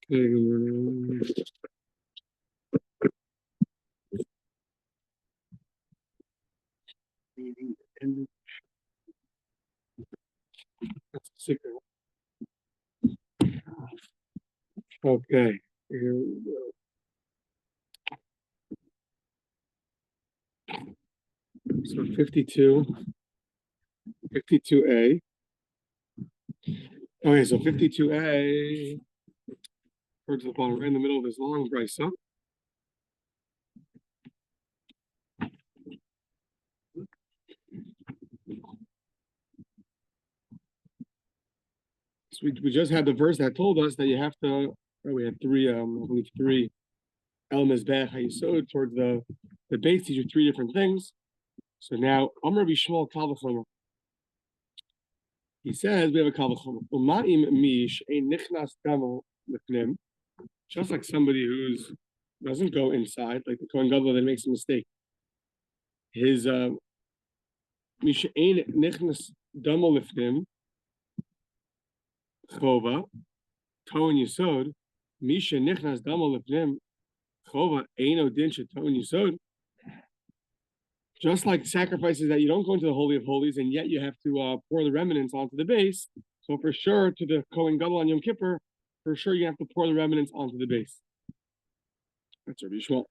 That's a secret. Okay. Here we go. So 52A. Okay, so 52A, towards the bottom, right in the middle of this long brisa. So we just had the verse that told us that you have to, we had three, I believe three elements back, how you sewed towards the base. These are three different things. So now, Amr Bishmal Kalvachomer. He says we have a Kalvachomer. Umaim Mish a Nichnas Damo Lifnim. Just like somebody who's doesn't go inside, like the Kohen Gadol that makes a mistake. His Mish ein Nichnas Damo Lifnim. Chova, Toan Yisod, Misha Nichnas Damo Lifnim, Chova, Eino Dinsha Toan Yisod. Just like sacrifices that you don't go into the Holy of Holies, and yet you have to pour the remnants onto the base. So for sure, to the Kohen Gadol on Yom Kippur, for sure you have to pour the remnants onto the base. That's Rabbi Shmuel.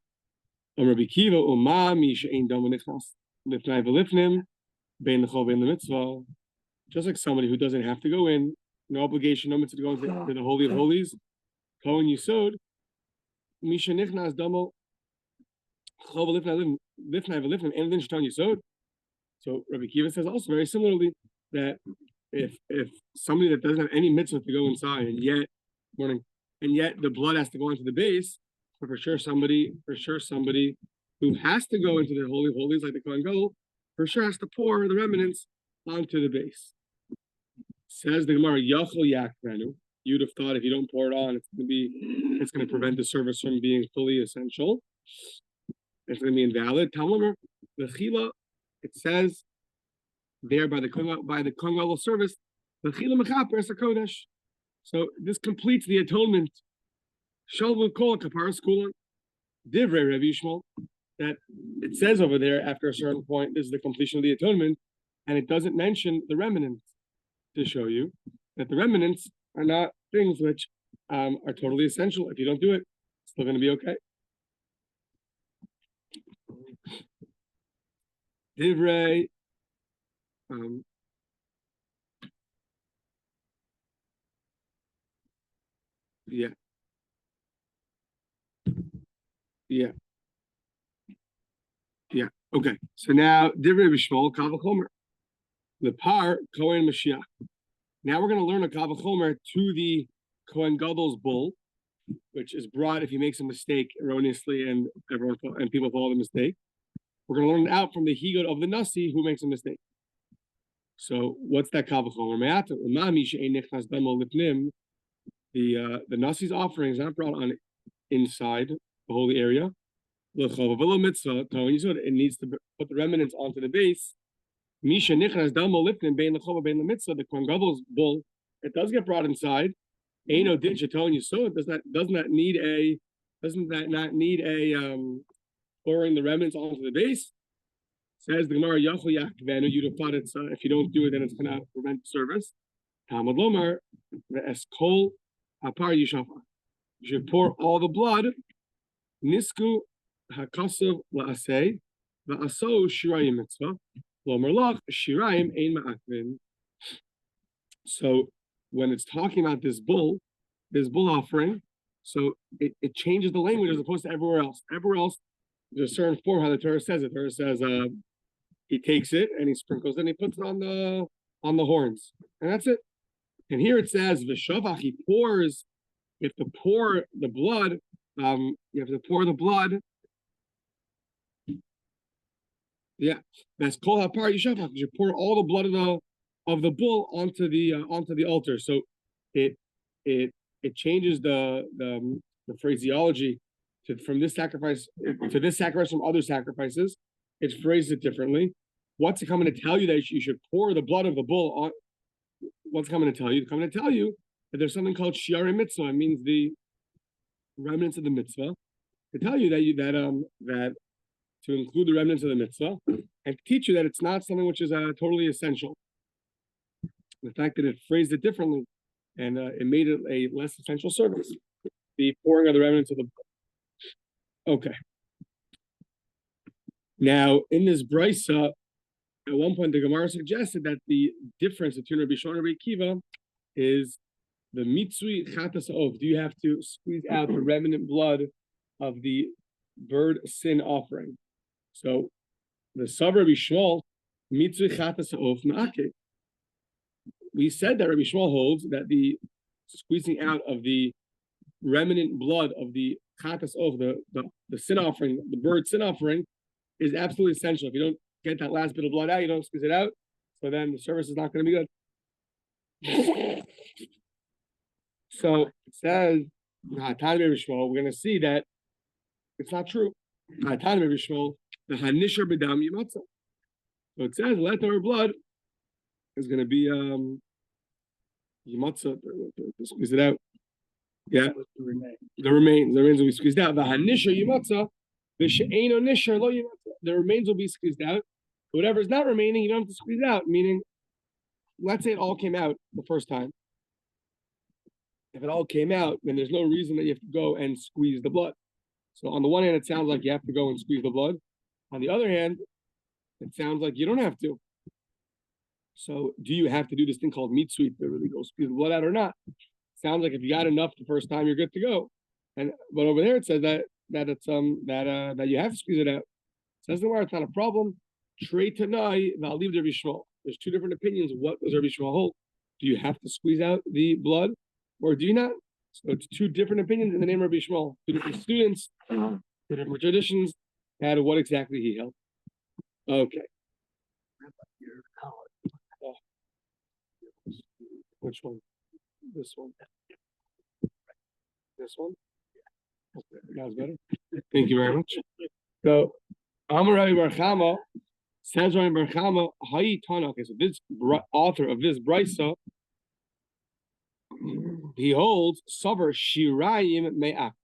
Rabbi Kiva, Uma Misha Ein Damo Nichnas Lifnai V'Lifnim, Bein L'Chol Bein L'Mitzvah. Just like somebody who doesn't have to go in, no obligation, no mitzvah to go into the Holy of Holies. Kohen Yisod, Misha Nichnas Damo Chol Lifnai V'Lifnim, and then Shton Yisod. So Rabbi Kiva says also very similarly that if somebody that doesn't have any mitzvah to go inside and yet the blood has to go into the base, for sure somebody who has to go into the Holy of Holies like the Kohen Gadol, for sure has to pour the remnants onto the base. Says the Gemara, Yachol Yakvenu. You'd have thought if you don't pour it on, it's going to prevent the service from being fully essential. It's going to be invalid. Talmud, the Chila, it says there by the Kohen Gadol service, the Chila Mechaper es HaKodesh. So this completes the atonement. Shalvu Kol Kapara Skula, Divrei Rabbi Yishmael, that it says over there after a certain point, this is the completion of the atonement, and it doesn't mention the remnants to show you that the remnants are not things which are totally essential. If you don't do it, it's still going to be okay. Divrei, yeah. Okay. So now Divrei Bishmol Kavachomer, the par Kohen Mashiach. Now we're going to learn a Kavachomer to the Kohen Gadol's bull, which is brought if he makes a mistake erroneously and people follow the mistake. We're going to learn it out from the Higod of the Nasi who makes a mistake. So what's that Kavachomer? The Nasi's offering is not brought on inside the holy area. It needs to put the remnants onto the base. The Kohen Gadol's bull, it does get brought inside. Doesn't that not need a pouring the remnants onto the base? Says the Gemara, you'd have thought it's if you don't do it, then it's going to prevent service. Talmud Lomar, Eskol Apar Yishafar. You should pour all the blood. Nisku Hakasov La'aseh, Va'aso Shirayim Mitzvah, Lomar Lach, Shirayim Ein Ma'akvin. So when it's talking about this bull offering, so it changes the language as opposed to everywhere else. Everywhere else, there's a certain form how the Torah says it. The Torah says he takes it and he sprinkles it and he puts it on the horns. And that's it. And here it says V'shavach, he pours. You have to pour the blood. Yeah, that's kol hapar yishafach. You pour all the blood of the bull onto the altar. So it changes the phraseology from this sacrifice to this sacrifice from other sacrifices. It phrases it differently. What's it coming to tell you that you should pour the blood of the bull on? What's coming to tell you? It's coming to tell you that there's something called shiare mitzvah. It means the remnants of the mitzvah, to tell you that to include the remnants of the mitzvah, and to teach you that it's not something which is totally essential. The fact that it phrased it differently and it made it a less essential service, the pouring of the remnants of the blood. Okay. Now, in this brisa, at one point the Gemara suggested that the difference between Rabbi Shimon and Rabbi Akiva is the mitzui chatas of. Do you have to squeeze out the remnant blood of the bird sin offering? So the Sav Rabbi Shmuel, mitzui chatas of ma'ake. We said that Rabbi Shmuel holds that the squeezing out of the remnant blood of the chatas of the sin offering, the bird sin offering, is absolutely essential. If you don't get that last bit of blood out, you don't squeeze it out, so then the service is not going to be good. So it says, we're going to see that it's not true. So it says, leftover blood is going to be yimatzah, to squeeze it out. Yeah, the remains will be squeezed out. The remains will be squeezed out. Whatever is not remaining, you don't have to squeeze out. Meaning, let's say it all came out the first time. If it all came out, then there's no reason that you have to go and squeeze the blood. So on the one hand, it sounds like you have to go and squeeze the blood. On the other hand, it sounds like you don't have to. So do you have to do this thing called meat sweep to really go squeeze the blood out or not? Sounds like if you got enough the first time, you're good to go. But over there it says that you have to squeeze it out. It says the word it's not a problem. Trei Tanai, I'll leave Rabbi Shmuel. There's two different opinions. What does Rabbi Shmuel hold? Do you have to squeeze out the blood, or do you not? So it's two different opinions in the name of Rabbi Shmuel. Two different students, two different traditions, and what exactly he held. Okay. Which one? This one. This one? Okay, that was better. Thank you very much. So, Amar Rabbi Bar Chama says Rabbi Bar Chama, Hayi Tana. Okay, so this author of this brisa, he holds Savar Shirayim Me'ak,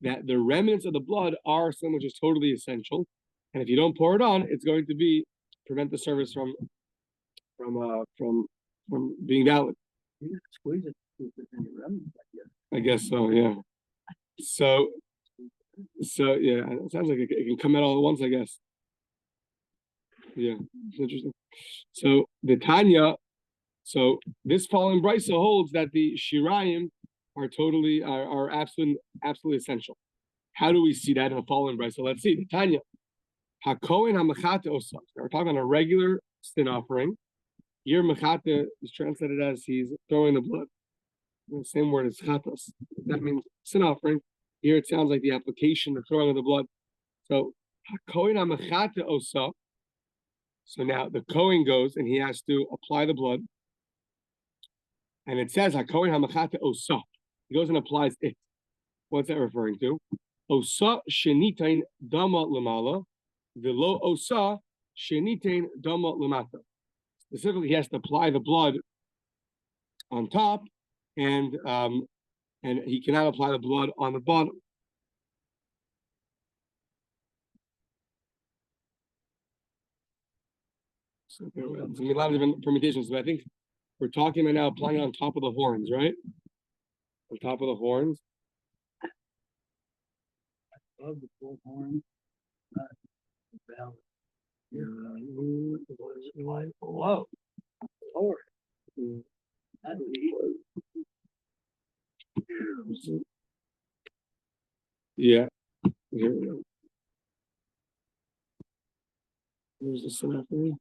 that the remnants of the blood are something which is totally essential, and if you don't pour it on, it's going to prevent the service from being valid. You can squeeze it with any remnants, I guess so, yeah. So yeah, it sounds like it can come out all at once, I guess. Yeah, it's interesting. So the Tanya, so this following brisa holds that the shirayim are absolutely essential. How do we see that in the following brisa? Let's see. The Tanya, hakohen hamachata osam. We're talking on a regular sin offering. Here, machata is translated as he's throwing the blood. The same word as chatas. That means sin offering. Here it sounds like the application, the throwing of the blood. So, hakohen hamachata osa. So now the Kohen goes and he has to apply the blood. And it says hakohen hamachata osa. He goes and applies it. What's that referring to? Osa shenitain dama lamala, velo osa shenitain dama lamata. Specifically, he has to apply the blood on top, and he cannot apply the blood on the bottom. So there's going to be a lot of different permutations, but I think we're talking right now applying on top of the horns, right? On top of the horns. above the bullhorn, the bell. Below. Lord. That'd be. Yeah. Here we go. Here's the Zevachim.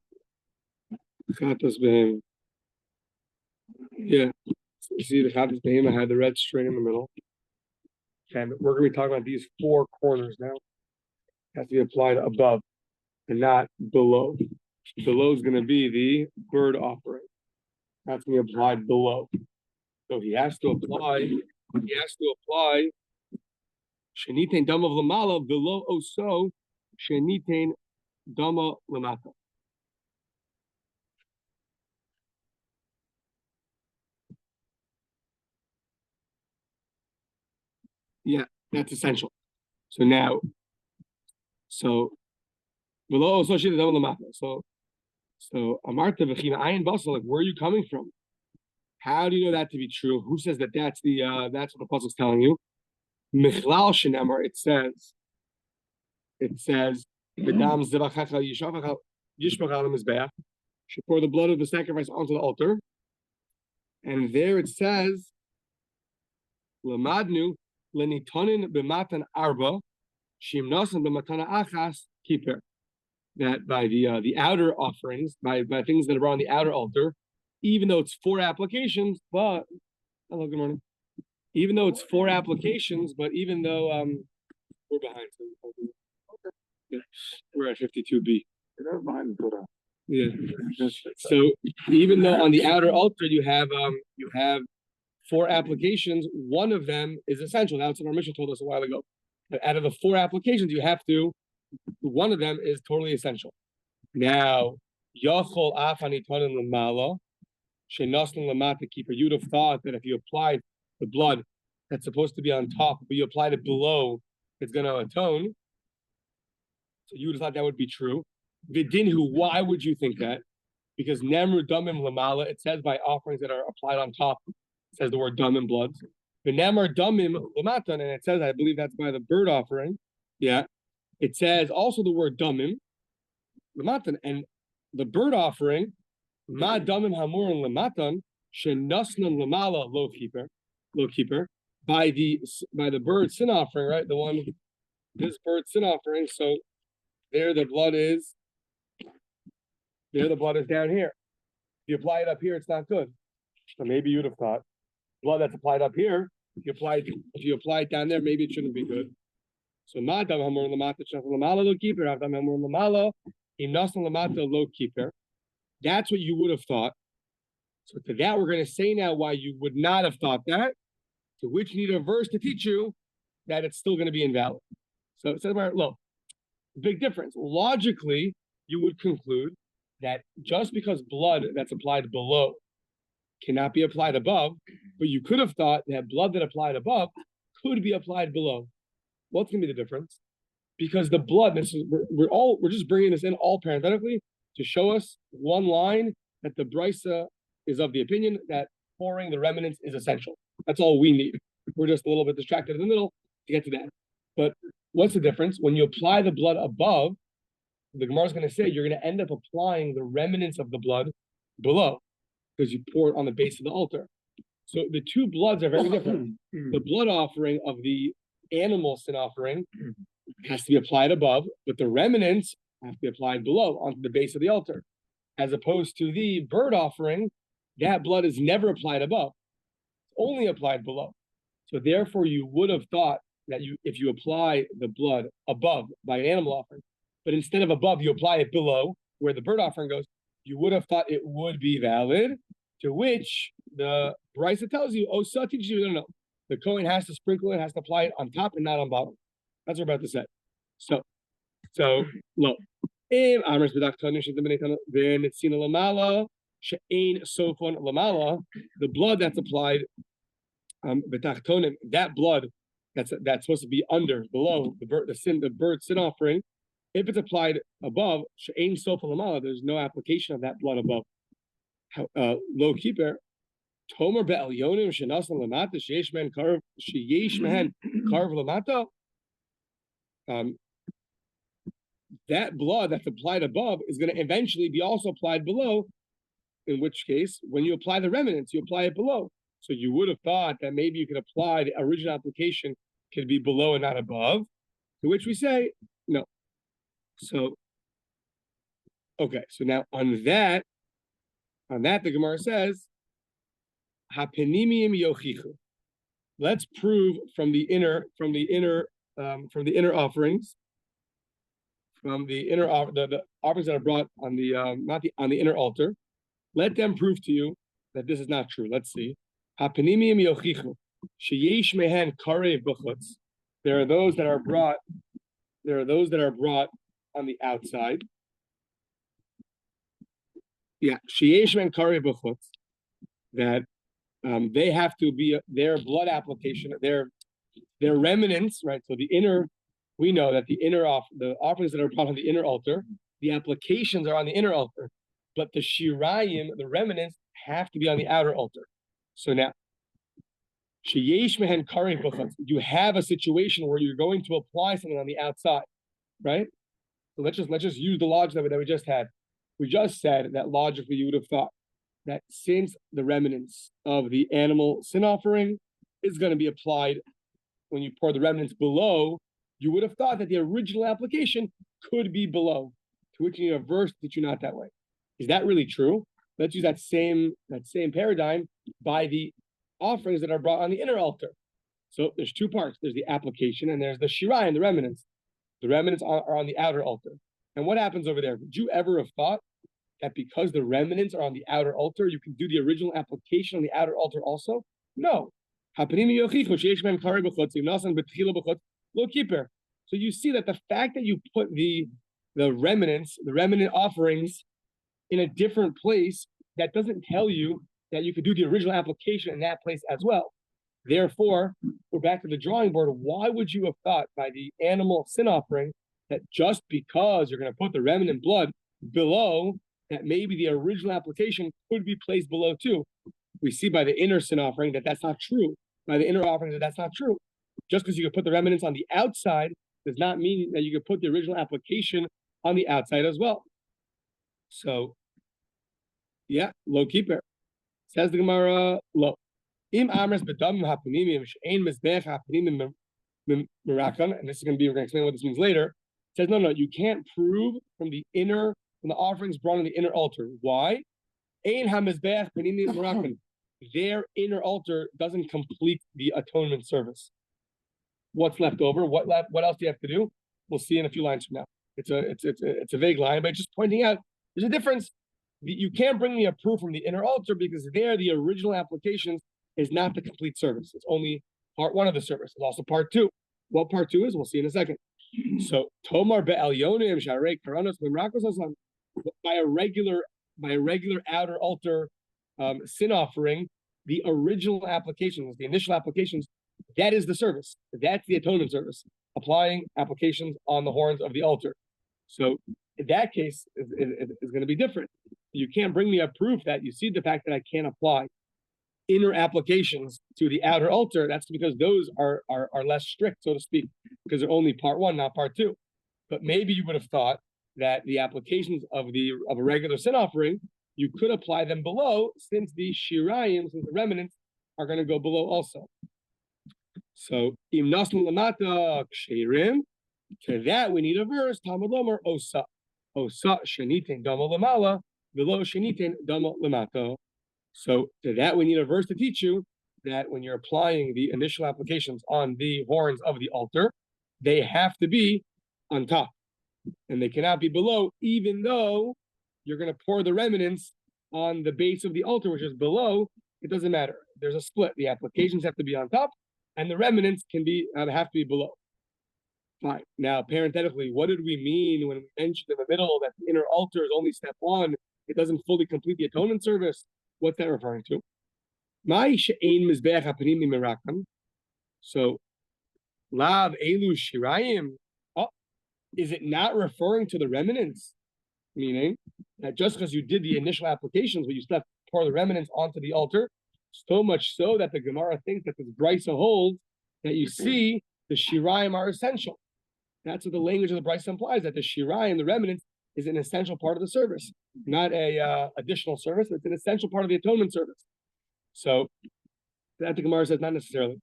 Chatas Behem. Yeah. You see the Chatas Behem, I had the red string in the middle. And we're going to be talking about these four corners now. It has to be applied above and not below. Below is going to be the bird offering. That's going to be applied below. So he has to apply Shenitain Dama Lamala below Oso Shenitain Dama Lamata. Yeah, That's essential. So now, below associated double lamata. So amarta v'china ayin basal. Like, where are you coming from? How do you know that to be true? Who says that? That's what the puzzle is telling you. Michlal shenemar. It says, B'dam zevachacha yishmach al mizbeach. Should pour the blood of the sacrifice onto the altar. And there it says, Lamadnu lenitonin b'matan arba, shimnasan b'matana achas kiper. That by the outer offerings, by things that are on the outer altar, even though it's 4 applications, but hello, good morning. Even though it's 4 applications, but even though we're behind, so we're at 52b. They're behind the Torah. Yeah. So even though on the outer altar you have 4 applications, one of them is essential. That's what our mission told us a while ago. But out of the 4 applications, you have to. One of them is totally essential. Now, Yachol Afani Tonin Lamala, Shenosn Lamata Keeper. You'd have thought that if you applied the blood that's supposed to be on top, but you applied it below, it's going to atone. So you would have thought that would be true. Vidinhu, why would you think that? Because Nemru Damim Lamala, it says by offerings that are applied on top, it says the word Damim blood. The Nemar Damim Lamatan, and it says, I believe that's by the bird offering. Yeah. It says also the word Damim Lamatan, and the bird offering, Ma Damim Hamurin Lamatan, Shenasnan Lamala low keeper, by the bird sin offering, right? This bird sin offering, so there the blood is down here. If you apply it up here, it's not good. So maybe you'd have thought blood that's applied up here, if you apply it down there, maybe it shouldn't be good. So madam hamur lamata lamala lo keeper, avdam hamur lamala imnasan lamata lo keeper. That's what you would have thought. So to that, we're going to say now why you would not have thought that, to which you need a verse to teach you that it's still going to be invalid. So it says, look, big difference. Logically, you would conclude that just because blood that's applied below cannot be applied above, but you could have thought that blood that applied above could be applied below. What's going to be the difference? Because the blood, we're just bringing this in all parenthetically to show us one line that the Brisa is of the opinion that pouring the remnants is essential. That's all we need. We're just a little bit distracted in the middle to get to that. But what's the difference? When you apply the blood above, the Gemara is going to say you're going to end up applying the remnants of the blood below because you pour it on the base of the altar. So the two bloods are very different. The blood offering of the animal sin offering has to be applied above, but the remnants have to be applied below onto the base of the altar. As opposed to the bird offering, that blood is never applied above. It's only applied below. So therefore, you would have thought that if you apply the blood above by an animal offering, but instead of above, you apply it below, where the bird offering goes, you would have thought it would be valid, to which the Brisa tells you, so teaches you, no. The Kohen has to sprinkle it, has to apply it on top and not on bottom. That's what we're about to say. So, look. The blood that's applied, that blood that's supposed to be below the bird sin offering, if it's applied above, there's no application of that blood above. Low keeper, Tomer be'elyonim shenasan lamata sheyesh mehen karv lamata. That blood that's applied above is going to eventually be also applied below. In which case, when you apply the remnants, you apply it below. So you would have thought that maybe you could apply the original application could be below and not above. To which we say no. So okay. So now on that the Gemara says, "Hapenimim yochichu." Let's prove from the inner offerings, from the offerings that are brought on the on the inner altar. Let them prove to you that this is not true. Let's see. Hapenimim yochichu sheyesh mehen karev b'chutz. There are those that are brought on the outside. Yeah, sheyesh mehen karev b'chutz. That they have to be their blood application, their Their remnants, right? So the inner, we know that the offerings that are brought on the inner altar, the applications are on the inner altar, but the shirayim, the remnants, have to be on the outer altar. So now, you have a situation where you're going to apply something on the outside, right? So let's just use the logic that we just had. We just said that logically you would have thought that since the remnants of the animal sin offering is going to be applied when you pour the remnants below, you would have thought that the original application could be below, to which you need a verse that you're not that way. Is that really true? Let's use that same paradigm by the offerings that are brought on the inner altar. So there's two parts. There's the application and there's the shirayim, the remnants. The remnants are on the outer altar. And what happens over there? Would you ever have thought that because the remnants are on the outer altar, you can do the original application on the outer altar also? No. So you see that the fact that you put the remnant offerings in a different place, that doesn't tell you that you could do the original application in that place as well. Therefore, we're back to the drawing board. Why would you have thought by the animal sin offering that just because you're going to put the remnant blood below, that maybe the original application could be placed below too? We see by the inner sin offering that that's not true. By the inner offering that's not true. Just because you could put the remnants on the outside does not mean that you could put the original application on the outside as well. So, yeah, lo keeper. Says the Gemara, lo. Im amres bedam hapanimim she'ein mizbech hapanimim mirakan, and this is going to be, we're going to explain what this means later. It says, no, you can't prove from the offerings brought on the inner altar. Why? Ein hamizbech hapanimim mirakan. Their inner altar doesn't complete the atonement service. What's left over? What else do you have to do? We'll see in a few lines from now. It's a vague line, but just pointing out there's a difference. You can't bring me a proof from the inner altar because there the original applications is not the complete service. It's only part one of the service. It's also part two. What part two is, we'll see in a second. So Tomar be'elyonim sharei karanos mimrakos hasan, by a regular outer altar sin offering, the original applications, the initial applications, that is the service. That's the atonement service, applying applications on the horns of the altar. So in that case, is going to be different. You can't bring me a proof that you see the fact that I can't apply inner applications to the outer altar. That's because those are less strict, so to speak, because they're only part one, not part two. But maybe you would have thought that the applications of a regular sin offering, you could apply them below, since the shirayim, since the remnants, are going to go below also. So im nasnu lamata ksherim. To that we need a verse. Talmud lomer osa shenitin dama lamala v'lo shenitin dama lamata. So to that we need a verse to teach you that when you're applying the initial applications on the horns of the altar, they have to be on top, and they cannot be below, even though you're going to pour the remnants on the base of the altar, which is below. It doesn't matter. There's a split. The applications have to be on top, and the remnants have to be below. Fine. Now, parenthetically, what did we mean when we mentioned in the middle that the inner altar is only step one? It doesn't fully complete the atonement service. What's that referring to? So, lav elu shirayim. Oh, is it not referring to the remnants? Meaning that just because you did the initial applications, but you still have to pour the remnants onto the altar, so much so that the Gemara thinks that this Brisa holds that you see the shirayim are essential. That's what the language of the Brisa implies, that the shirayim, the remnants, is an essential part of the service, not a additional service. It's an essential part of the atonement service. So that the Gemara says not necessarily.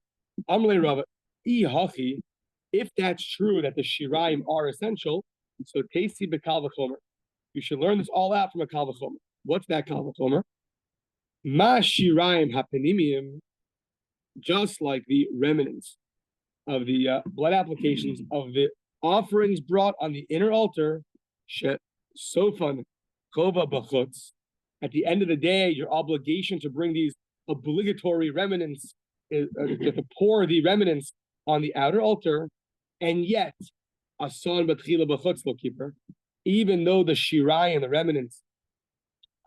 Amalei Rava, if that's true that the shirayim are essential, so teisi bekal v'chomer. You should learn this all out from a kal v'chomer. What's that kal v'chomer? Ma shirayim hapenimiyim, just like the remnants of the blood applications of the offerings brought on the inner altar, sofan kova b'chutz. At the end of the day, your obligation to bring these obligatory remnants is to pour the remnants on the outer altar, and yet asan b'tchila b'chutz lo keeper. Even though the shirayim and the remnants,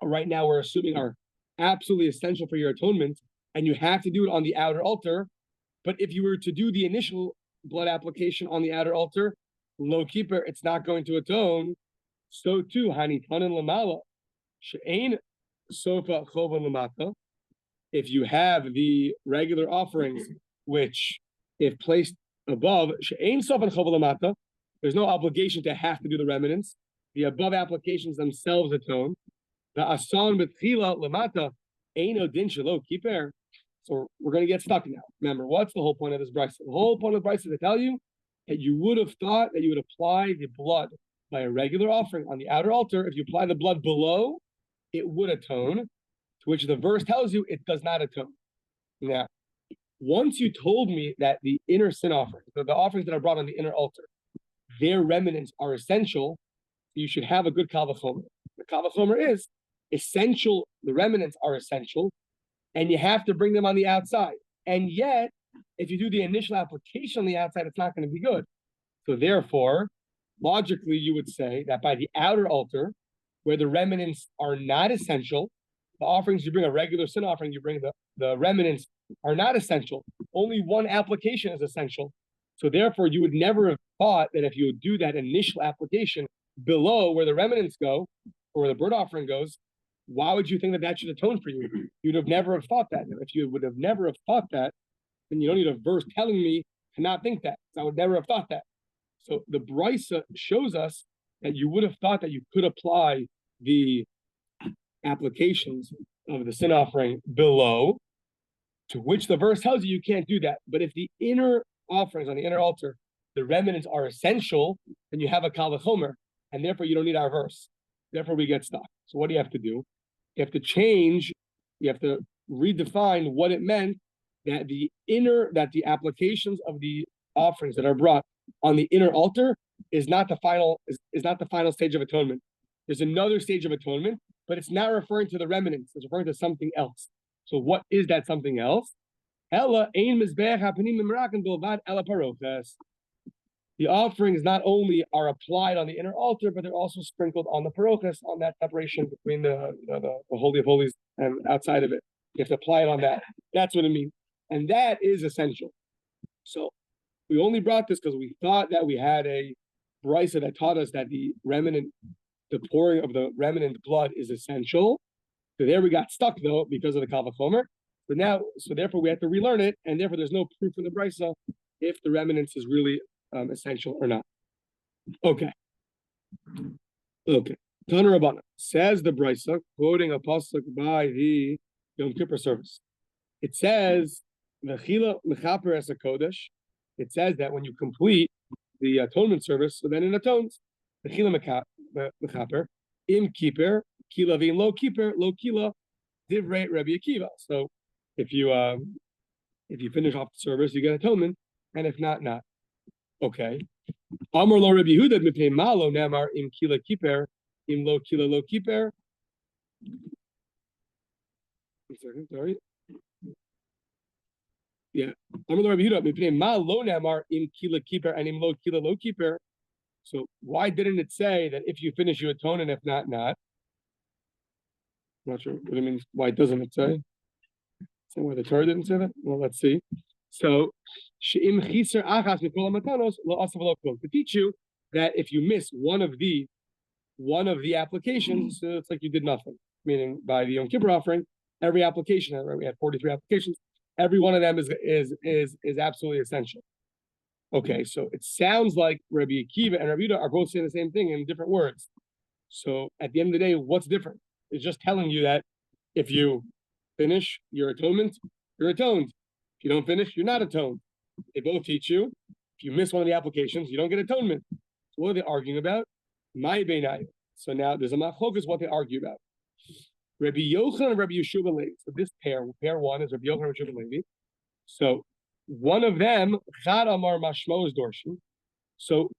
right now we're assuming are absolutely essential for your atonement, and you have to do it on the outer altar, But if you were to do the initial blood application on the outer altar, lo keeper, it's not going to atone. So too, hani tanin lamala, she'ein sofa chovan lamata. If you have the regular offerings, which if placed above, she'ein sofa chovan lamata, there's no obligation to have to do the remnants. The above applications themselves atone. The asan betchila lamata eino din shelo keeper. So we're going to get stuck now. Remember, what's the whole point of this brisa? The whole point of the brisa is to tell you that you would have thought that you would apply the blood by a regular offering on the outer altar. If you apply the blood below, it would atone, to which the verse tells you it does not atone. Now, once you told me that the inner sin offerings, the offerings that are brought on the inner altar, their remnants are essential, you should have a good kal v'chomer. The kal v'chomer is essential, the remnants are essential, and you have to bring them on the outside. And yet, if you do the initial application on the outside, it's not going to be good. So therefore, logically, you would say that by the outer altar, where the remnants are not essential, the offerings you bring, a regular sin offering, you bring the remnants are not essential. Only one application is essential. So therefore, you would never have thought that if you would do that initial application below where the remnants go, or where the burnt offering goes, why would you think that that should atone for you? You'd have never have thought that. Now, if you would have never have thought that, then you don't need a verse telling me to not think that. I would never have thought that. So the brisa shows us that you would have thought that you could apply the applications of the sin offering below, to which the verse tells you you can't do that. But if the inner offerings on the inner altar, the remnants are essential, then you have a kal v'chomer, and therefore you don't need our verse. Therefore we get stuck. So what do you have to do? You have to change, you have to redefine what it meant that the applications of the offerings that are brought on the inner altar is not the final stage of atonement. There's another stage of atonement, but it's not referring to the remnants, it's referring to something else. So what is that something else? Ella ein mizbeach hapanim mimrakan bilvad ella paroches. The offerings not only are applied on the inner altar, but they're also sprinkled on the paroches, on that separation between the Holy of Holies and outside of it. You have to apply it on that. That's what it means. And that is essential. So we only brought this because we thought that we had a brisa that taught us that the pouring of the remnant blood is essential. So there we got stuck though because of the kal v'chomer. So therefore we have to relearn it, and therefore there's no proof in the brisa if the remnants is really essential or not. Okay. Tana Rabbana says the brisa, quoting a pasuk by the Yom Kippur service. It says Mechila mechaper es kodesh. It says that when you complete the atonement service, so then it atones. Mechila mechaper im keeper kila v'im lo keeper lo kila divrei Rabbi Akiva. So if you finish off the service, you get atonement, and if not, not. Okay. Amar lo Rabbi Yehuda mipnei malo namar im kila keeper im lo kila lo keeper. One second, sorry. Yeah. Amar lo Rabbi Yehuda mipnei malo namar im kila keeper and im lo kila lo keeper. So why didn't it say that if you finish you atone and if not, not? I'm not sure what it means. Why doesn't it say? So why the Torah didn't say that? Well, let's see. So to teach you that if you miss one of the applications, so it's like you did nothing. Meaning by the Yom Kippur offering, every application, right? We had 43 applications. Every one of them is absolutely essential. Okay, so it sounds like Rabbi Akiva and Rabbi Yehuda are both saying the same thing in different words. So at the end of the day, what's different? It's just telling you that if you finish your atonement, you're atoned. If you don't finish, you're not atoned. They both teach you, if you miss one of the applications, you don't get atonement. So what are they arguing about? My beinai. So now there's a machlokas what they argue about. Rabbi Yochanan and Rabbi Yeshua Levi. So this pair one is Rabbi Yochanan and Yeshua Levi. So one of them, Chad Amar Mashmo is Dorshin. So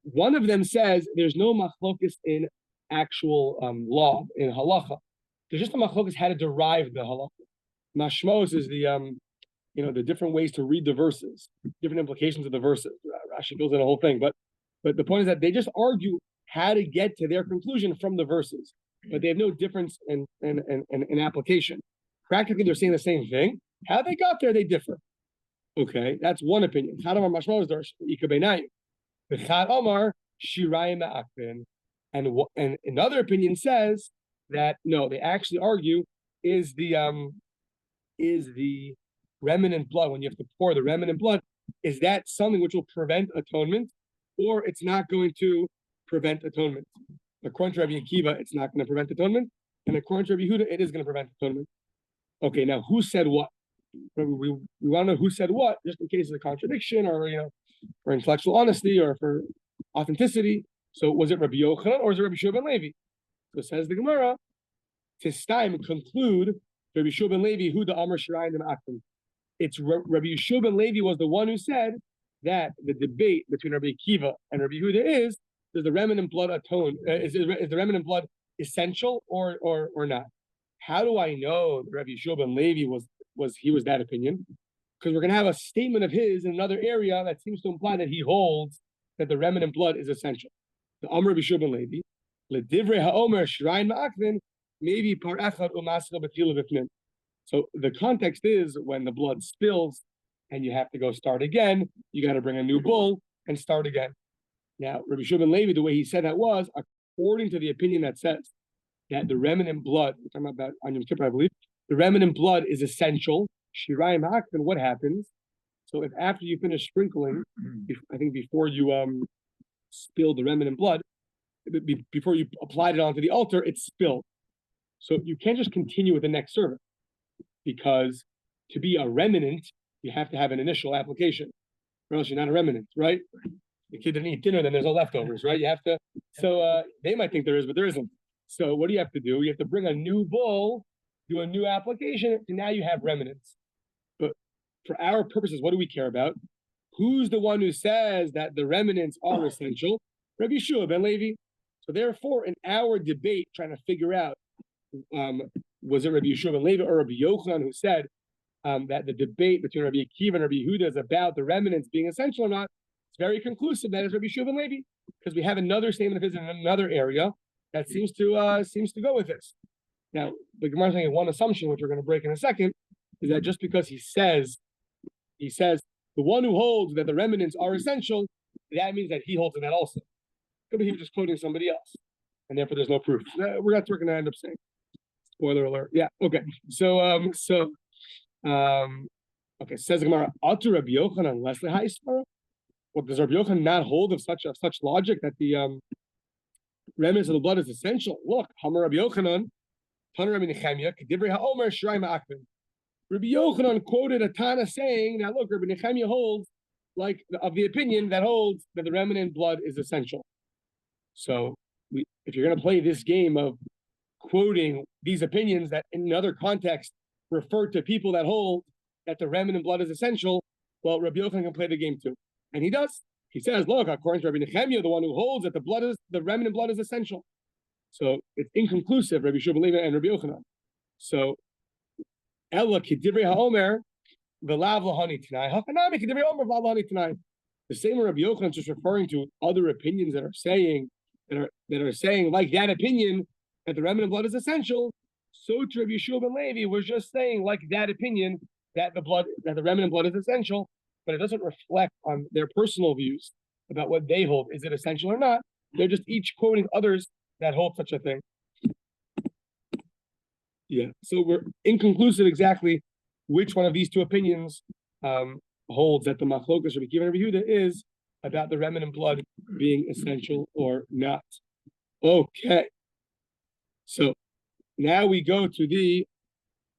one of them says there's no machlokas in actual law, in halacha. There's just a machlokas how to derive the halacha. Mashmos is the different ways to read the verses, different implications of the verses. Rashi goes in a whole thing, but the point is that they just argue how to get to their conclusion from the verses, but they have no difference in application. Practically, they're saying the same thing. How they got there, they differ. Okay, that's one opinion. Chad Amar Mashma is Darsh Ikabenayu. The Chad Amar Shirayim Ma'akbin, and another opinion says that no, they actually argue is the remnant blood, when you have to pour the remnant blood, is that something which will prevent atonement, or it's not going to prevent atonement? According to Rabbi Akiva, it's not going to prevent atonement, and according to Rabbi Yehuda, it is going to prevent atonement. Okay, now who said what? We want to know who said what, just in case of a contradiction, or for intellectual honesty, or for authenticity. So was it Rabbi Yochanan or was it Rabbi Shua ben Levi? So says the Gemara, Tistaim conclude Rabbi Shua ben Levi, who the Amar Shirayim Akrim. It's Rabbi Shua ben Levi was the one who said that the debate between Rabbi Akiva and Rabbi Yehuda is, does the remnant blood atone? Is the remnant blood essential or not? How do I know that Rabbi Shua ben Levi was that opinion? Because we're going to have a statement of his in another area that seems to imply that he holds that the remnant blood is essential. The Amr Rabbi Shua ben Levi, L'divrei ha'omer shirayin ma'akvin, maybe par echad u'masel b'tila v'fnin. So the context is when the blood spills and you have to go start again, you got to bring a new bull and start again. Now, Rabbi Shua ben Levi, the way he said that was, according to the opinion that says that the remnant blood, we're talking about on Yom Kippur, I believe, the remnant blood is essential. Shirayim ha'akvin, what happens? So if after you finish sprinkling, I think before you spilled the remnant blood, before you applied it onto the altar, it's spilled. So you can't just continue with the next service, because to be a remnant, you have to have an initial application, or else you're not a remnant, right? The kid didn't eat dinner, then there's no leftovers, right? You have to. So they might think there is, but there isn't. So what do you have to do? You have to bring a new bull, do a new application, and now you have remnants. But for our purposes, what do we care about? Who's the one who says that the remnants are essential? Rabbi Shua ben Levi. So therefore, in our debate, trying to figure out, was it Rabbi Shua ben Levi or Rabbi Yochanan who said that the debate between Rabbi Akiva and Rabbi Yehuda is about the remnants being essential or not? It's very conclusive that it's Rabbi Shua ben Levi, because we have another statement of his in another area that seems to go with this. Now, the Gemara is making one assumption, which we're going to break in a second, is that just because he says the one who holds that the remnants are essential, that means that he holds in that also. Could be he was just quoting somebody else, and therefore there's no proof. That's what we're going to end up saying. Spoiler alert. Yeah. Okay. So okay. Says the Gemara, Atu Rabbi Yochanan Leslie Haismara. Well, does Rabbi Yochanan not hold of such logic that the remnants of the blood is essential? Look, Hamar Rabbi Yochanan, Tana Rabbi Nechemia, Kedivrei Ha'omer Shirayim Ma'akvin. Rabbi Yochanan quoted a Tana saying that, look, Rabbi Nechemia holds of the opinion that holds that the remnant blood is essential. So if you're going to play this game of quoting these opinions that in another context refer to people that hold that the remnant blood is essential, well, Rabbi Yochanan can play the game too. And he does. He says, look, according to Rabbi Nechemia, the one who holds that the remnant blood is essential. So it's inconclusive, Rabbi Shua ben Levi and Rabbi Yochanan. So Ella Kedivrei Ha'omer V'lav Lahani Tanai Hafanami Kedivrei Ha'omer V'lav Lahani Tanai. The same Rabbi Yochanan is just referring to other opinions that are saying like that opinion that the remnant blood is essential. So to Rabbi Shua ben Levi was just saying like that opinion that the remnant blood is essential, but it doesn't reflect on their personal views about what they hold. Is it essential or not? They're just each quoting others that hold such a thing. Yeah. So we're inconclusive exactly which one of these two opinions holds that the machlokas Rabbi Akiva and Rabbi Yehuda is about the remnant blood being essential or not. Okay. So now we go to the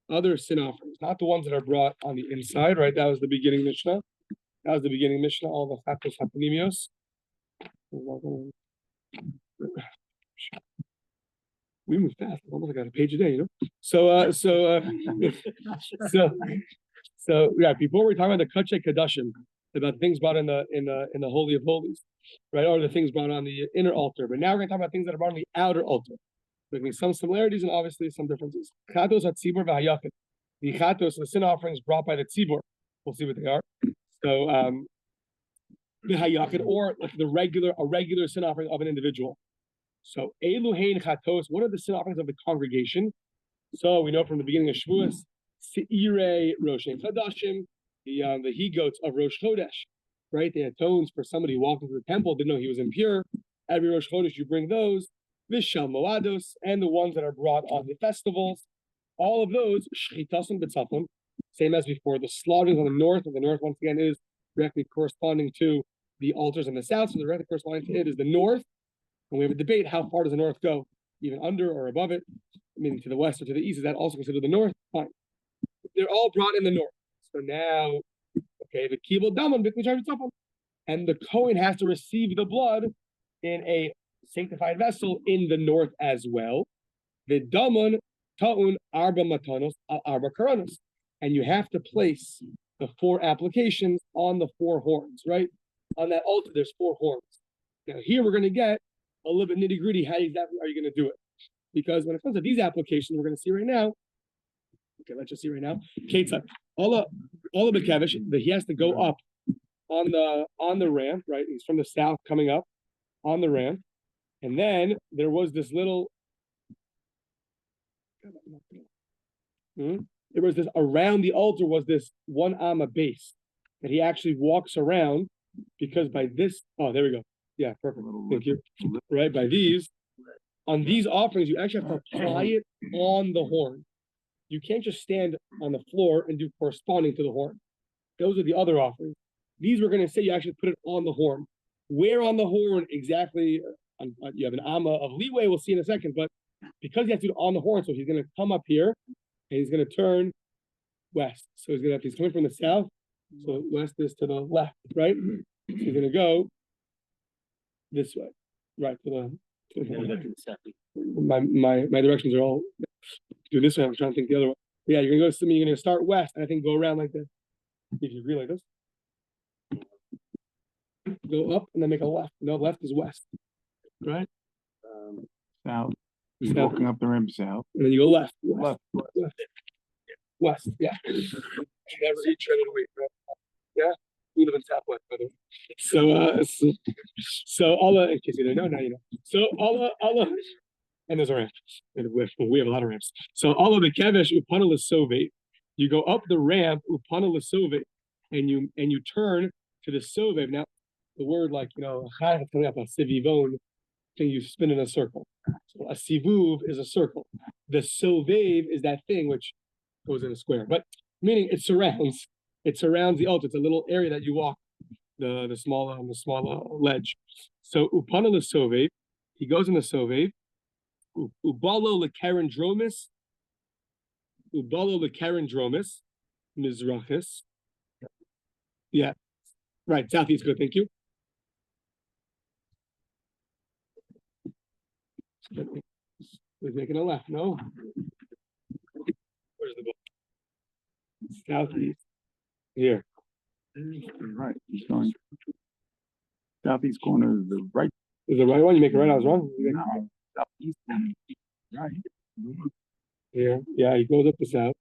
other sin offerings, not the ones that are brought on the inside, right? That was the beginning Mishnah. All the chatos hapanimios. We move fast. Almost like I got a page a day, So yeah. Before we're talking about the kachei kadashim, about things brought in the holy of holies, right, or the things brought on the inner altar. But now we're going to talk about things that are brought on the outer altar. There can be some similarities and obviously some differences. Chatos hatzibur v'hayakin. The chatos, the sin offerings brought by the tzibur. We'll see what they are. So the hayakin, or like a regular sin offering of an individual. So Eluhein chatos, what are the sin offerings of the congregation? So we know from the beginning of Shavuos, Seirei Roshem Chadashim, the he-goats of Rosh Chodesh, right? They atones for somebody who walked into the temple, didn't know he was impure. Every Rosh Chodesh, you bring those, Vishal Moados, and the ones that are brought on the festivals. All of those, Shchitasim B'tzafon, same as before. The slaughtering on the north, and the north, once again, is directly corresponding to the altars in the south, so the directly corresponding to it is the north. And we have a debate, how far does the north go? Even under or above it, meaning to the west or to the east, is that also considered the north? Fine. They're all brought in the north. So now, okay, the kibul daman and the Kohen has to receive the blood in a sanctified vessel in the north as well. The daman ta'un arba matanos arba karanos, and you have to place the 4 applications on the 4 horns, right? On that altar, there's 4 horns. Now here we're going to get a little bit nitty gritty. How exactly are you going to do it? Because when it comes to these applications, we're going to see right now. Okay, let's just see right now. Ketzah, all of Bekevish, he has to go up on the ramp, right? He's from the south coming up on the ramp, and then there was this little. There was this around the altar was this 1 amma base that he actually walks around, because by this, oh, there we go. Yeah, perfect. Thank you. Right, by these, on these offerings, you actually have to apply it on the horn. You can't just stand on the floor and do corresponding to the horn. Those are the other offerings. These we're going to say you actually put it on the horn. Where on the horn exactly? You have an amma of leeway. We'll see in a second. But because you have to do it on the horn, so he's going to come up here and he's going to turn west. So he's coming from the south. So west is to the left, right? So he's going to go this way, right? My directions are all do this way. I'm trying to think the other way. Yeah, you're gonna go. You're gonna start west, and I think go around like this. If you agree like this, go up and then make a left. No, left is west, right? South. He's walking up the ramp south. And then you go left. West. Yeah. Never eat shredded wheat, right? Yeah. We live in Southwest, by the way. So Allah, in case you didn't know, now you know. So Allah, and there's a ramp. We have a lot of ramps. So Allah the Kevesh Upana L'Sove, you go up the ramp Upana L'Sove, and you turn to the Sove. Now, the word like coming up a sivivon, thing you spin in a circle. So a sivuv is a circle. The Sovev is that thing which goes in a square, but meaning it surrounds the altar. It's a little area that you walk the smaller ledge. So Upana L'Sove, he goes in the Sovev. Ubalo lekarendromis, Mizrachis. Yeah, right. Southeast, good. Thank you. We're making a left. No. Where's the book? Southeast. Here. Right. He's going. Southeast corner is the right. Is the right one? You make it right. I was wrong. No. Southeast corner. Right. Here. Yeah, he goes up the south.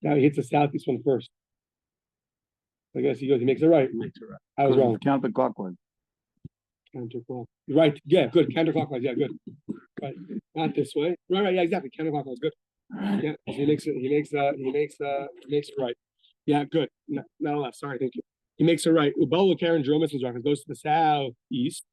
Now he hits the southeast one first. I guess he makes it right. I was wrong. Counterclockwise. Right. Yeah, good. Counterclockwise. Yeah, good. Right. Not this way. Right. Yeah, exactly. Counterclockwise. Good. Yeah. So he makes it right. Yeah, good. No left. Sorry. Thank you. He makes it right. Ubalo Karen Dromis Mizrachis goes to the southeast,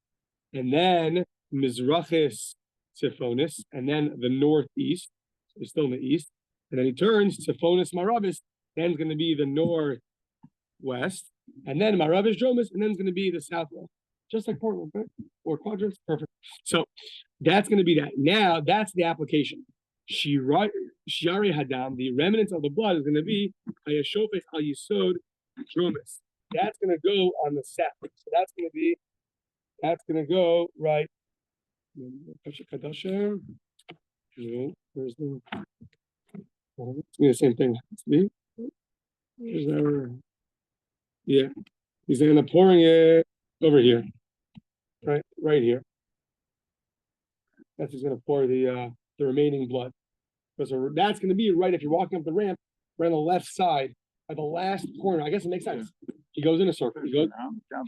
and then Mizrachis Siphonis, and then the northeast. So he's still in the east, and then he turns Siphonis Maravis. Then it's going to be the northwest, and then Maravis Dromis, and then it's going to be the southwest. Just like Portland, right? Or quadrants, perfect. So that's going to be that. Now that's the application. Shari Hadam, the remnants of the blood is going to be Hayashofet Al Yisod Dromis. That's going to go on the south. So that's going to go right. Where's the? It's the same thing. Yeah, he's going to pouring it over here, right here. That's just going to pour the remaining blood. Because that's going to be right if you're walking up the ramp, right on the left side at the last corner. I guess it makes sense. He goes in a circle. He goes,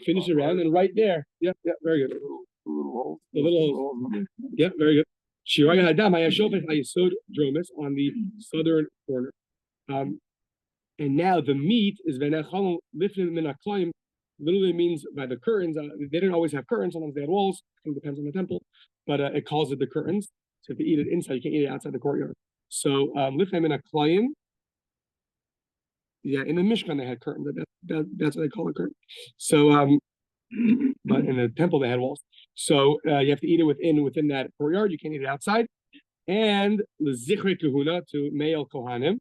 finishes around, and right there. Yeah, very good. The little holes. Yeah, very good. Shiraga Hadam Hayashofet Hayasod Dromis on the southern corner. And now the meat is venechalon lifted min haklayim. Literally means by the curtains. They didn't always have curtains. Sometimes they had walls. It depends on the temple, but it calls it the curtains. So if you eat it inside, you can't eat it outside the courtyard. So lifted min haklayim. Yeah, in the Mishkan they had curtains. That's what they call a curtain. So, but in the temple they had walls. So you have to eat it within that courtyard. You can't eat it outside. And l'zichre kahuna, to male kohanim.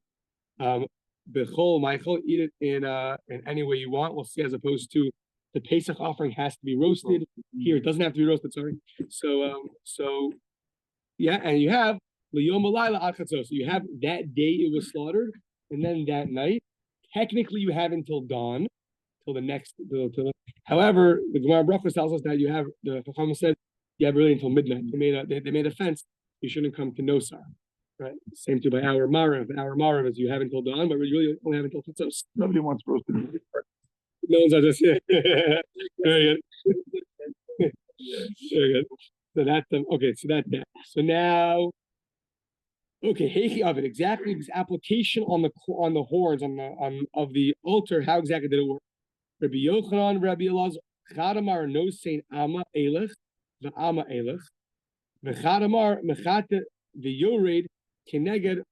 Bechol Michael, eat it in any way you want. We'll see, as opposed to the Pesach offering has to be roasted. Here it doesn't have to be roasted. Sorry. So yeah, and you have l'yom alayla ad chatzos. So you have that day it was slaughtered, and then that night. Technically, you have until dawn, till the next. However, the Gemara Brachos tells us that you have, the Chacham said you have really until midnight. They made a fence. You shouldn't come to Nosar, right? Same too by our Marav. Our Marav is you have until dawn, but we really only have until Chatzos. Nobody wants roasted meat. No one's just very good. Very good. So that's okay. So that's that. So now. Okay, heichi of it, exactly this application on the horns of the altar. How exactly did it work? Rabbi Yochanan, Rabbi Elazar, Chadamar no saying ama elech, the ama elech, the Chadamar mechate the yored keneged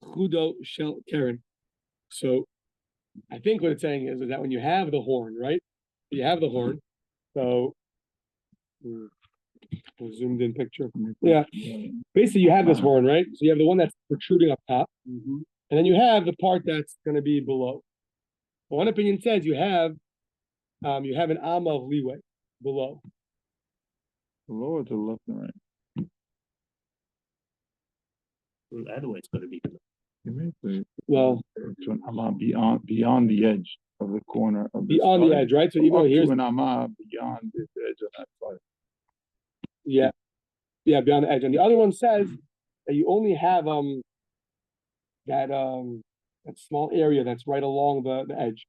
chudo shel keren. So, I think what it's saying is that when you have the horn, right? You have the horn, so. Zoomed in picture. Yeah. Basically, you have this horn, right? So you have the one that's protruding up top, and then you have the part that's going to be below. Well, one opinion says you have an amma of leeway below. Below or to the left and right? Well, that way it's going to be. Well, to an amma beyond the edge of the corner of beyond the edge, right? So even though here's an amma beyond the edge of that side. Yeah, beyond the edge. And the other one says that you only have that small area that's right along the edge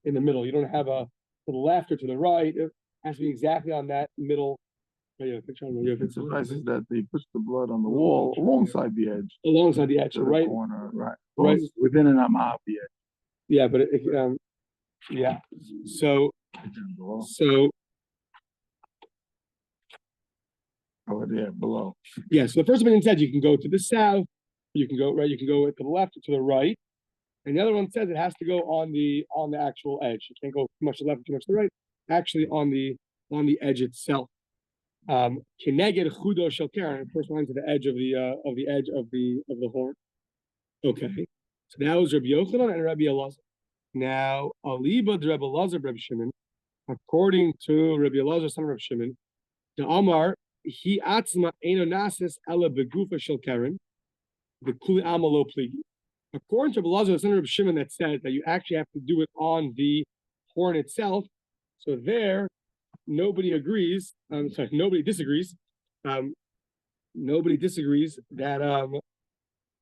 in the middle. You don't have to the left or to the right. It has to be exactly on that middle. It suffices that they push the blood on the wall alongside the edge. Alongside the edge, right? Corner, right. Right. Within an amma of the edge. Yeah, but yeah. So. Oh, yeah, below. Yeah, so the first opinion said you can go to the south, you can go right, you can go to the left or to the right, and the other one says it has to go on the actual edge. You can't go too much to the left or too much to the right. Actually, on the edge itself. Keneged chudo shel keren. It corresponds to the edge of the horn. Okay, so that was Rabbi Yochanan and Rabbi Elazar. Now, Aliba de Rabbi Elazar, Rabbi Shimon, according to Rabbi Elazar, son of Rabbi Shimon, the Amar. He atzma eno nasis ela begufa shel keren, the kuli amalo pligi. According to Belazar, the son of Shimon, that says that you actually have to do it on the horn itself. So there, nobody agrees. Nobody disagrees. Nobody disagrees that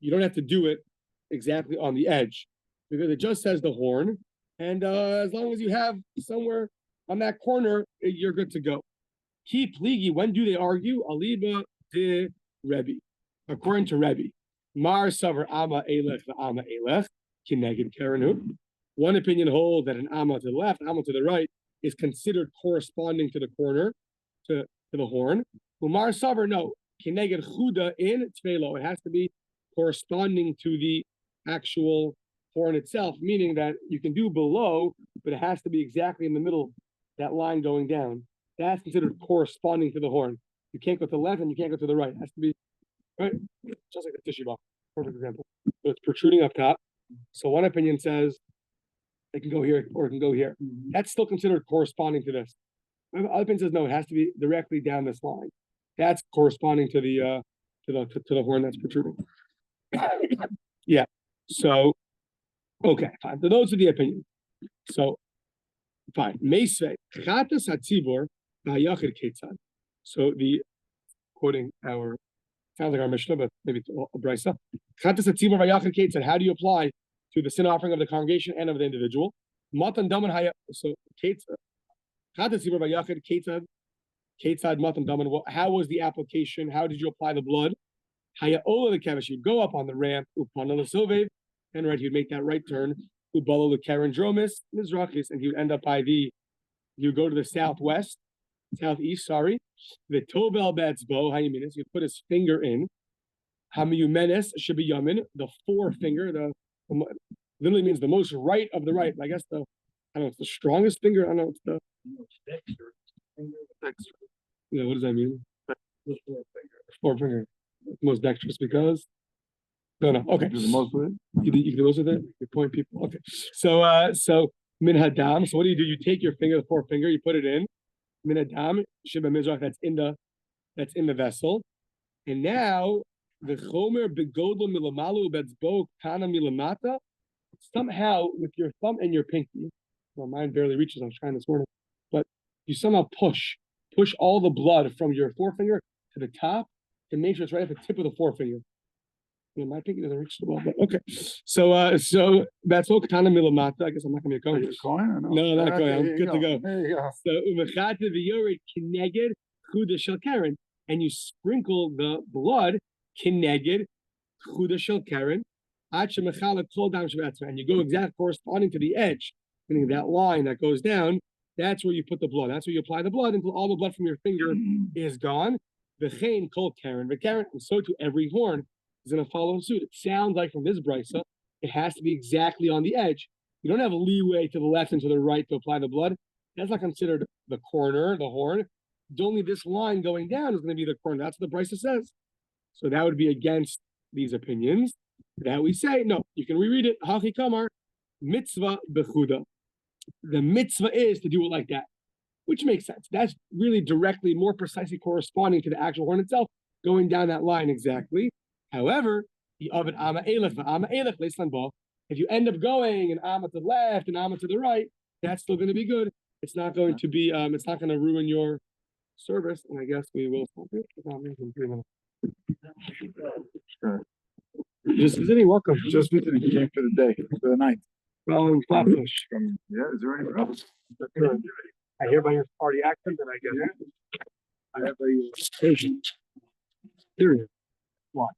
you don't have to do it exactly on the edge, because it just says the horn, and as long as you have somewhere on that corner, you're good to go. Ki pligi, when do they argue? Aliba de Rebbe. According to Rebbe, Mar Savar Amma Elech the Amma Elech, Kineged Kerenu. One opinion holds that an Amma to the left, Amma to the right, is considered corresponding to the corner, to the horn. Umar Savar, no. Kineged Chuda in Tvelo. It has to be corresponding to the actual horn itself, meaning that you can do below, but it has to be exactly in the middle, that line going down. That's considered corresponding to the horn. You can't go to the left and you can't go to the right. It has to be right, just like the tissue box. Perfect example. So it's protruding up top. So one opinion says it can go here or it can go here. That's still considered corresponding to this. Other opinion says no, it has to be directly down this line. That's corresponding to the horn that's protruding. Yeah. So okay, fine. So those are the opinions. So fine. Meisvei chatas hatzibor. So quoting sounds like our Mishnah, but maybe it's a brisa. How do you apply to the sin offering of the congregation and of the individual? So how was the application? How did you apply the blood? You'd go up on the ramp, and right, you'd make that right turn. Ubala Karen Dromis, Mizrachis, and he would end up by you go to the southeast, sorry. The Tobel Betzbo, how you mean this? You put his finger in. Hamiyumenes should be Yamin, the forefinger, literally means the most right of the right. I guess I don't know, it's the strongest finger. I don't know, it's the dexterous. Yeah, what does that mean? The forefinger. Most dexterous because no. Okay. Do the most with it? You can do the most with it? You point people. Okay. So min hadam. So what do? You take your finger, the forefinger, you put it in. Min hadam, shiba mizrach, that's in the vessel. And now the chomer begodlo milamalu betzbo kana milamata. Somehow with your thumb and your pinky, well, mine barely reaches, I was trying this morning, but you somehow push all the blood from your forefinger to the top to make sure it's right at the tip of the forefinger. You know, my pinky doesn't reach the ball, but okay. So that's all katana milamata. I guess I'm not gonna be a coach. No, not going. I'm good to go. There you go. So umachata v'yored kineged chuda shel keren, and you sprinkle the blood kineged chuda shel keren. And you go exactly corresponding to the edge, meaning that line that goes down. That's where you put the blood. That's where you apply the blood until all the blood from your finger is gone. The chain called Karen, but Karen, and so to every horn is going to follow suit. It sounds like from this brisa, it has to be exactly on the edge. You don't have a leeway to the left and to the right to apply the blood. That's not considered the corner, the horn. It's only this line going down is going to be the corner. That's what the brisa says. So that would be against these opinions. That we say, no, you can reread it. Hachi kamar, mitzvah bechuda. The mitzvah is to do it like that, which makes sense. That's really directly, more precisely corresponding to the actual horn itself, going down that line exactly. However, the oven ama elef, if you end up going an ama to the left and ama to the right, that's still going to be good. It's not going to be, it's not going to ruin your service. And I guess we will stop it. Sure. Just visiting, welcome. Just visiting, came for the day, for the night. Flatbush. Yeah, is there anything else? I hear by your party accent that I get. I have a patient. Serious. What?